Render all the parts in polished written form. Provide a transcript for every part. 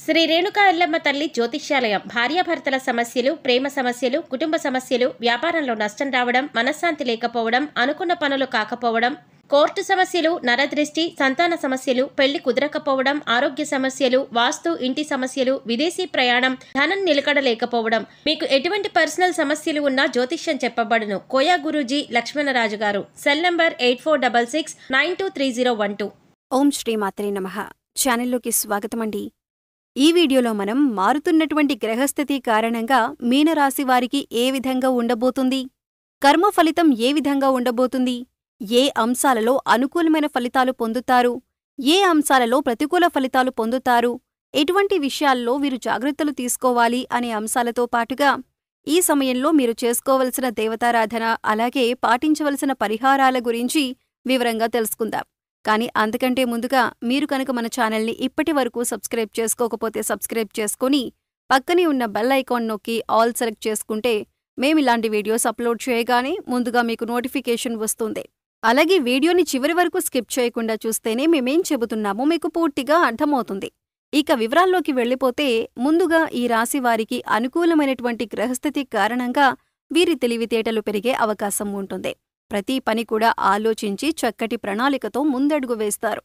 శ్రీ రేణుకా ఎల్లమ్మ తల్లి జ్యోతిష్యాలయం. భార్యాభర్తల సమస్యలు, ప్రేమ సమస్యలు, కుటుంబ సమస్యలు, వ్యాపారంలో నష్టం రావడం, మనశ్శాంతి లేకపోవడం, అనుకున్న పనులు కాకపోవడం, కోర్టు సమస్యలు, నరదృష్టి, సంతాన సమస్యలు, పెళ్లి కుదరకపోవడం, ఆరోగ్య సమస్యలు, వాస్తు, ఇంటి సమస్యలు, విదేశీ ప్రయాణం, ధనం నిలకడలేకపోవడం, మీకు ఎటువంటి పర్సనల్ సమస్యలు ఉన్నా జ్యోతిష్యం చెప్పబడును. కోయా గురూజీ లక్ష్మణరాజు గారు. Cell number 8466923012. ఓం శ్రీ మాత్రే నమః. ఛానల్లోకి స్వాగతమండి. ఈ వీడియోలో మనం మారుతున్నటువంటి గ్రహస్థితి కారణంగా మీనరాశి వారికి ఏ విధంగా ఉండబోతుంది, కర్మ ఫలితం ఏ విధంగా ఉండబోతుంది, ఏ అంశాలలో అనుకూలమైన ఫలితాలు పొందుతారు, ఏ అంశాలలో ప్రతికూల ఫలితాలు పొందుతారు, ఎటువంటి విషయాల్లో వీరు జాగ్రత్తలు తీసుకోవాలి అనే అంశాలతో పాటుగా ఈ సమయంలో మీరు చేసుకోవలసిన దేవతారాధన, అలాగే పాటించవలసిన పరిహారాల గురించి వివరంగా తెలుసుకుందాం. కానీ అంతకంటే ముందుగా మీరు కనుక మన ఛానల్ని ఇప్పటి వరకు సబ్స్క్రైబ్ చేసుకోకపోతే సబ్స్క్రైబ్ చేసుకుని పక్కనే ఉన్న బెల్ ఐకాన్ నొక్కి ఆల్ సెలెక్ట్ చేసుకుంటే మేమిలాంటి వీడియోస్ అప్లోడ్ చేయగానే ముందుగా మీకు నోటిఫికేషన్ వస్తుంది. అలాగే వీడియోని చివరి వరకు స్కిప్ చేయకుండా చూస్తేనే మేమేం చెబుతున్నామో మీకు పూర్తిగా అర్థమవుతుంది. ఇక వివరాల్లోకి వెళ్ళిపోతే ముందుగా ఈ రాశి వారికి అనుకూలమైనటువంటి గ్రహస్థితి కారణంగా వీరి తెలివితేటలు పెరిగే అవకాశం ఉంటుంది. ప్రతి పని కూడా ఆలోచించి చక్కటి ప్రణాళికతో ముందడుగు వేస్తారు.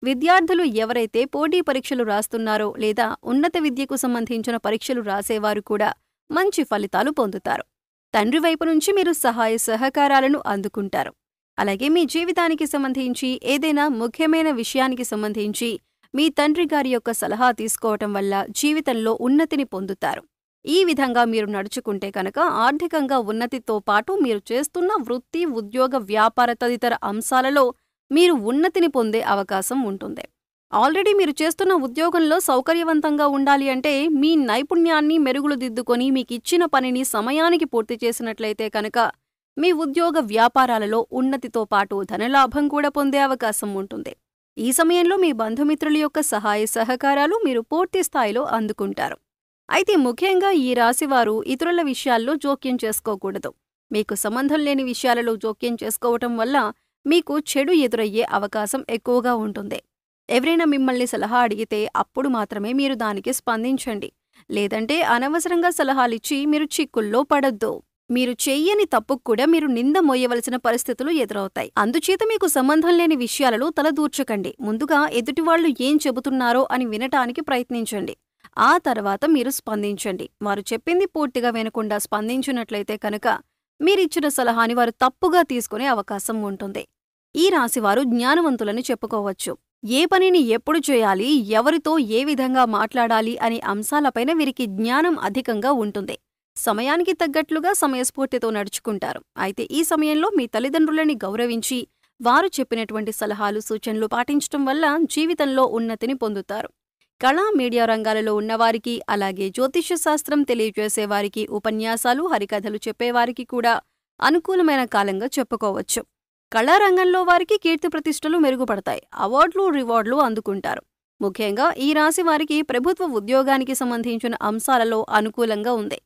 విద్యార్థులు ఎవరైతే పోటీ పరీక్షలు రాస్తున్నారో లేదా ఉన్నత విద్యకు సంబంధించిన పరీక్షలు రాసేవారు కూడా మంచి ఫలితాలు పొందుతారు. తండ్రి వైపు నుంచి మీరు సహాయ సహకారాలను అందుకుంటారు. అలాగే మీ జీవితానికి సంబంధించి ఏదైనా ముఖ్యమైన విషయానికి సంబంధించి మీ తండ్రి గారి యొక్క సలహా తీసుకోవటం వల్ల జీవితంలో ఉన్నతిని పొందుతారు. ఈ విధంగా మీరు నడుచుకుంటే కనుక ఆర్థికంగా ఉన్నతితో పాటు మీరు చేస్తున్న వృత్తి, ఉద్యోగ, వ్యాపార తదితర అంశాలలో మీరు ఉన్నతిని పొందే అవకాశం ఉంటుంది. ఆల్రెడీ మీరు చేస్తున్న ఉద్యోగంలో సౌకర్యవంతంగా ఉండాలి అంటే మీ నైపుణ్యాన్ని మెరుగులు దిద్దుకొని మీకిచ్చిన పనిని సమయానికి పూర్తి చేసినట్లయితే కనుక మీ ఉద్యోగ వ్యాపారాలలో ఉన్నతితో పాటు ధనలాభం కూడా పొందే అవకాశం ఉంటుంది. ఈ సమయంలో మీ బంధుమిత్రుల యొక్క సహాయ సహకారాలు మీరు పూర్తి స్థాయిలో అందుకుంటారు. అయితే ముఖ్యంగా ఈ రాశివారు ఇతరుల విషయాల్లో జోక్యం చేసుకోకూడదు. మీకు సంబంధం లేని విషయాలలో జోక్యం చేసుకోవటం వల్ల మీకు చెడు ఎదురయ్యే అవకాశం ఎక్కువగా ఉంటుంది. ఎవరైనా మిమ్మల్ని సలహా అడిగితే అప్పుడు మాత్రమే మీరు దానికి స్పందించండి. లేదంటే అనవసరంగా సలహాలిచ్చి మీరు చిక్కుల్లో పడొద్దు. మీరు చెయ్యని తప్పుకు కూడా మీరు నింద మోయవలసిన పరిస్థితులు ఎదురవుతాయి. అందుచేత మీకు సంబంధం లేని విషయాలలో తలదూర్చకండి. ముందుగా ఎదుటివాళ్లు ఏం చెబుతున్నారో అని వినటానికి ప్రయత్నించండి. ఆ తర్వాత మీరు స్పందించండి. వారు చెప్పింది పూర్తిగా వినకుండా స్పందించినట్లయితే కనుక మీరిచ్చిన సలహాని వారు తప్పుగా తీసుకునే అవకాశం ఉంటుంది. ఈ రాశివారు జ్ఞానవంతులని చెప్పుకోవచ్చు. ఏ పనిని ఎప్పుడు చేయాలి, ఎవరితో ఏ విధంగా మాట్లాడాలి అనే అంశాలపైన వీరికి జ్ఞానం అధికంగా ఉంటుంది. సమయానికి తగ్గట్లుగా సమయస్ఫూర్తితో నడుచుకుంటారు. అయితే ఈ సమయంలో మీ తల్లిదండ్రులని గౌరవించి వారు చెప్పినటువంటి సలహాలు, సూచనలు పాటించటం వల్ల జీవితంలో ఉన్నతిని పొందుతారు. కళా, మీడియా రంగాలలో ఉన్నవారికి, అలాగే జ్యోతిష్య శాస్త్రం తెలియజేసేవారికి, ఉపన్యాసాలు, హరికథలు చెప్పేవారికి కూడా అనుకూలమైన కాలంగా చెప్పుకోవచ్చు. కళారంగంలో వారికి కీర్తి ప్రతిష్టలు మెరుగుపడతాయి. అవార్డులు, రివార్డులు అందుకుంటారు. ముఖ్యంగా ఈ రాశి వారికి ప్రభుత్వ ఉద్యోగానికి సంబంధించిన అంశాలలో అనుకూలంగా ఉంది.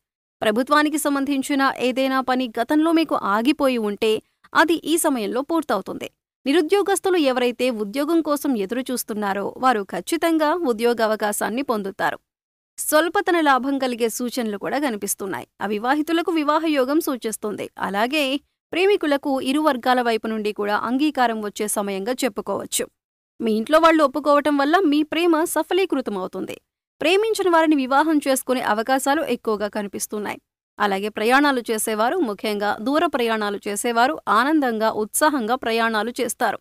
ప్రభుత్వానికి సంబంధించిన ఏదైనా పని గతంలో మీకు ఆగిపోయి ఉంటే అది ఈ సమయంలో పూర్తవుతుంది. నిరుద్యోగస్తులు ఎవరైతే ఉద్యోగం కోసం ఎదురుచూస్తున్నారో వారు ఖచ్చితంగా ఉద్యోగ అవకాశాన్ని పొందుతారు. స్వల్పతన లాభం కలిగే సూచనలు కూడా కనిపిస్తున్నాయి. అవివాహితులకు వివాహయోగం సూచిస్తుంది. అలాగే ప్రేమికులకు ఇరు వర్గాల వైపు నుండి కూడా అంగీకారం వచ్చే సమయంగా చెప్పుకోవచ్చు. మీ ఇంట్లో వాళ్ళు ఒప్పుకోవటం వల్ల మీ ప్రేమ సఫలీకృతమవుతుంది. ప్రేమించిన వారిని వివాహం చేసుకునే అవకాశాలు ఎక్కువగా కనిపిస్తున్నాయి. అలాగే ప్రయాణాలు చేసేవారు, ముఖ్యంగా దూర ప్రయాణాలు చేసేవారు ఆనందంగా, ఉత్సాహంగా ప్రయాణాలు చేస్తారు.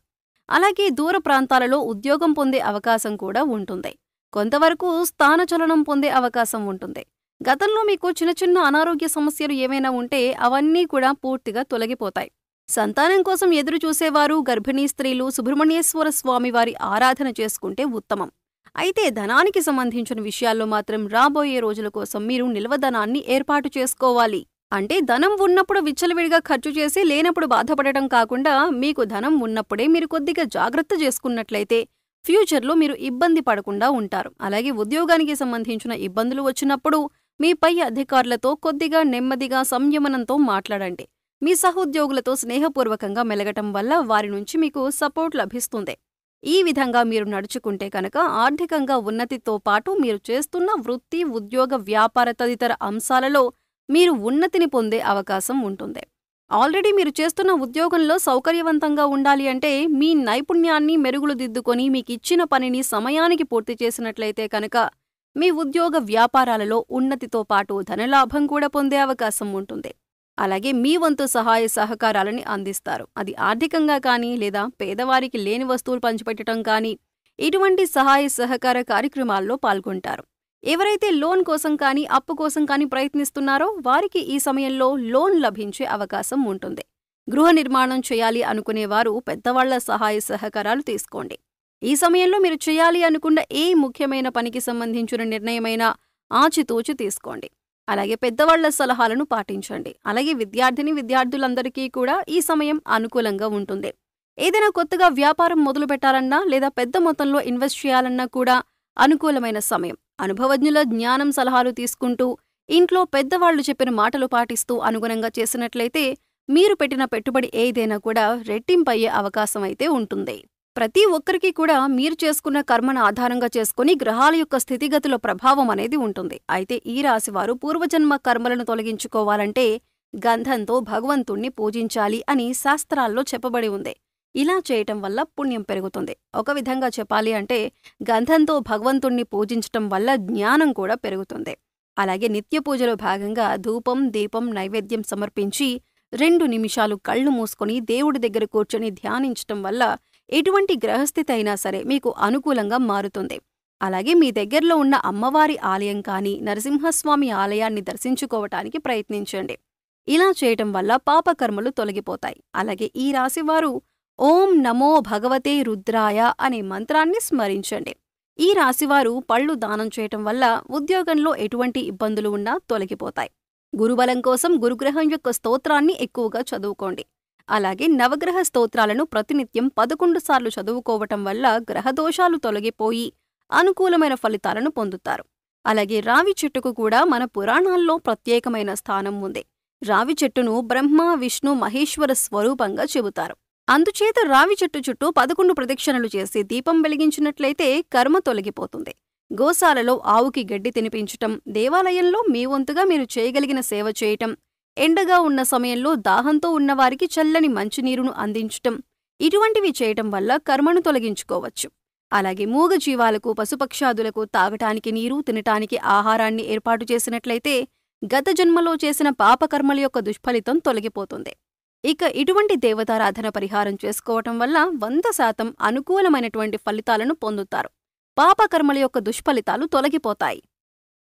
అలాగే దూర ప్రాంతాలలో ఉద్యోగం పొందే అవకాశం కూడా ఉంటుంది. కొంతవరకు స్థానచలనం పొందే అవకాశం ఉంటుంది. గతంలో మీకు చిన్న చిన్న అనారోగ్య సమస్యలు ఏమైనా ఉంటే అవన్నీ కూడా పూర్తిగా తొలగిపోతాయి. సంతానం కోసం ఎదురు చూసేవారు, గర్భిణీ స్త్రీలు సుబ్రహ్మణ్యేశ్వర స్వామివారి ఆరాధన చేసుకుంటే ఉత్తమం. అయితే ధనానికి సంబంధించిన విషయాల్లో మాత్రం రాబోయే రోజుల కోసం మీరు నిల్వధనాన్ని ఏర్పాటు చేసుకోవాలి. అంటే ధనం ఉన్నప్పుడు విచ్చలవిడిగా ఖర్చు చేసి లేనప్పుడు బాధపడటం కాకుండా మీకు ధనం ఉన్నప్పుడే మీరు కొద్దిగా జాగ్రత్త చేసుకున్నట్లయితే ఫ్యూచర్లో మీరు ఇబ్బంది పడకుండా ఉంటారు. అలాగే ఉద్యోగానికి సంబంధించిన ఇబ్బందులు వచ్చినప్పుడు మీ పై అధికారులతో కొద్దిగా నెమ్మదిగా సంయమనంతో మాట్లాడండి. మీ సహోద్యోగులతో స్నేహపూర్వకంగా మెలగటం వల్ల వారి నుంచి మీకు సపోర్ట్ లభిస్తుంది. ఈ విధంగా మీరు నడుచుకుంటే కనుక ఆర్థికంగా ఉన్నతితో పాటు మీరు చేస్తున్న వృత్తి, ఉద్యోగ, వ్యాపార తదితర అంశాలలో మీరు ఉన్నతిని పొందే అవకాశం ఉంటుంది. ఆల్రెడీ మీరు చేస్తున్న ఉద్యోగంలో సౌకర్యవంతంగా ఉండాలి అంటే మీ నైపుణ్యాన్ని మెరుగులు దిద్దుకొని మీకిచ్చిన పనిని సమయానికి పూర్తి చేసినట్లయితే కనుక మీ ఉద్యోగ వ్యాపారాలలో ఉన్నతితో పాటు ధనలాభం కూడా పొందే అవకాశం ఉంటుంది. అలాగే మీ వంతు సహాయ సహకారాలని అందిస్తారు. అది ఆర్థికంగా కానీ లేదా పేదవారికి లేని వస్తువులు పంచిపెట్టడం కానీ ఇటువంటి సహాయ సహకార కార్యక్రమాల్లో పాల్గొంటారు. ఎవరైతే లోన్ కోసం కానీ అప్పు కోసం కానీ ప్రయత్నిస్తున్నారో వారికి ఈ సమయంలో లోన్ లభించే అవకాశం ఉంటుంది. గృహ నిర్మాణం చేయాలి అనుకునేవారు పెద్దవాళ్ల సహాయ సహకారాలు తీసుకోండి. ఈ సమయంలో మీరు చేయాలి అనుకున్న ఏ ముఖ్యమైన పనికి సంబంధించిన నిర్ణయమైనా ఆచితూచి తీసుకోండి. అలాగే పెద్దవాళ్ల సలహాలను పాటించండి. అలాగే విద్యార్థులందరికీ కూడా ఈ సమయం అనుకూలంగా ఉంటుంది. ఏదైనా కొత్తగా వ్యాపారం మొదలు పెట్టాలన్నా లేదా పెద్ద మొత్తంలో ఇన్వెస్ట్ చేయాలన్నా కూడా అనుకూలమైన సమయం. అనుభవజ్ఞుల జ్ఞానం సలహాలు తీసుకుంటూ ఇంట్లో పెద్దవాళ్లు చెప్పిన మాటలు పాటిస్తూ అనుగుణంగా చేసినట్లయితే మీరు పెట్టిన పెట్టుబడి ఏదైనా కూడా రెట్టింపయ్యే అవకాశం అయితే ఉంటుంది. ప్రతి ఒక్కరికి కూడా మీరు చేసుకున్న కర్మను ఆధారంగా చేసుకుని గ్రహాల యొక్క స్థితిగతుల ప్రభావం అనేది ఉంటుంది. అయితే ఈ రాశివారు పూర్వజన్మ కర్మలను తొలగించుకోవాలంటే గంధంతో భగవంతుణ్ణి పూజించాలి అని శాస్త్రాల్లో చెప్పబడి ఉంది. ఇలా చేయటం వల్ల పుణ్యం పెరుగుతుంది. ఒక విధంగా చెప్పాలి అంటే గంధంతో భగవంతుణ్ణి పూజించటం వల్ల జ్ఞానం కూడా పెరుగుతుంది. అలాగే నిత్య పూజలో భాగంగా ధూపం, దీపం, నైవేద్యం సమర్పించి 2 నిమిషాలు కళ్ళు మూసుకొని దేవుడి దగ్గర కూర్చొని ధ్యానించటం వల్ల ఎటువంటి గ్రహస్థితి అయినా సరే మీకు అనుకూలంగా మారుతుంది. అలాగే మీ దగ్గరలో ఉన్న అమ్మవారి ఆలయం కానీ నరసింహస్వామి ఆలయాన్ని దర్శించుకోవటానికి ప్రయత్నించండి. ఇలా చేయటం వల్ల పాపకర్మలు తొలగిపోతాయి. అలాగే ఈ రాశివారు ఓం నమో భగవతే రుద్రాయ అనే మంత్రాన్ని స్మరించండి. ఈ రాశివారు పళ్ళు దానం చేయటం వల్ల ఉద్యోగంలో ఎటువంటి ఇబ్బందులు ఉన్నా తొలగిపోతాయి. గురుబలం కోసం గురుగ్రహం యొక్క స్తోత్రాన్ని ఎక్కువగా చదువుకోండి. అలాగే నవగ్రహ స్తోత్రాలను ప్రతినిత్యం 11 సార్లు చదువుకోవటం వల్ల గ్రహదోషాలు తొలగిపోయి అనుకూలమైన ఫలితాలను పొందుతారు. అలాగే రావి చెట్టుకు కూడా మన పురాణాల్లో ప్రత్యేకమైన స్థానం ఉంది. రావి చెట్టును బ్రహ్మ, విష్ణు, మహేశ్వర స్వరూపంగా చెబుతారు. అందుచేత రావి చెట్టు చుట్టూ 11 ప్రదక్షిణలు చేసి దీపం వెలిగించినట్లయితే కర్మ తొలగిపోతుంది. గోశాలలో ఆవుకి గడ్డి తినిపించటం, దేవాలయంలో మీ వంతుగా మీరు చేయగలిగిన సేవ చేయటం, ఎండగా ఉన్న సమయంలో దాహంతో ఉన్నవారికి చల్లని మంచినీరును అందించటం, ఇటువంటివి చేయటం వల్ల కర్మను తొలగించుకోవచ్చు. అలాగే మూగజీవాలకు, పశుపక్షాదులకు తాగటానికి నీరు, తినటానికి ఆహారాన్ని ఏర్పాటు చేసినట్లయితే గత జన్మలో చేసిన పాపకర్మల యొక్క దుష్ఫలితం తొలగిపోతుంది. ఇక ఇటువంటి దేవతారాధన పరిహారం చేసుకోవటం వల్ల 100% అనుకూలమైనటువంటి ఫలితాలను పొందుతారు. పాపకర్మల యొక్క దుష్ఫలితాలు తొలగిపోతాయి.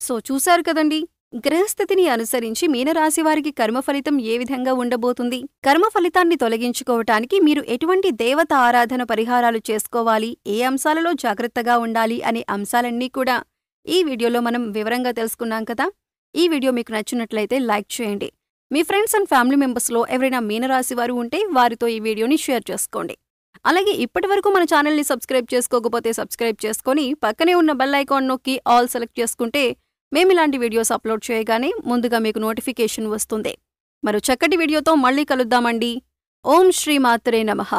సో చూశారు కదండి, గ్రహస్థితిని అనుసరించి మీనరాశివారికి కర్మఫలితం ఏ విధంగా ఉండబోతుంది, కర్మఫలితాన్ని తొలగించుకోవటానికి మీరు ఎటువంటి దేవత ఆరాధన పరిహారాలు చేసుకోవాలి, ఏ అంశాలలో జాగ్రత్తగా ఉండాలి అనే అంశాలన్నీ కూడా ఈ వీడియోలో మనం వివరంగా తెలుసుకున్నాం కదా. ఈ వీడియో మీకు నచ్చినట్లయితే లైక్ చేయండి. మీ ఫ్రెండ్స్ అండ్ ఫ్యామిలీ మెంబర్స్లో ఎవరైనా మీనరాశివారు ఉంటే వారితో ఈ వీడియోని షేర్ చేసుకోండి. అలాగే ఇప్పటివరకు మన ఛానల్ని సబ్స్క్రైబ్ చేసుకోకపోతే సబ్స్క్రైబ్ చేసుకొని పక్కనే ఉన్న బెల్ ఐకాన్ నొక్కి ఆల్ సెలెక్ట్ చేసుకుంటే మేమిలాంటి వీడియోస్ అప్లోడ్ చేయగానే ముందుగా మీకు నోటిఫికేషన్ వస్తుంది. మరో చక్కటి వీడియోతో మళ్ళీ కలుద్దామండి. ఓం శ్రీ మాత్రే నమః.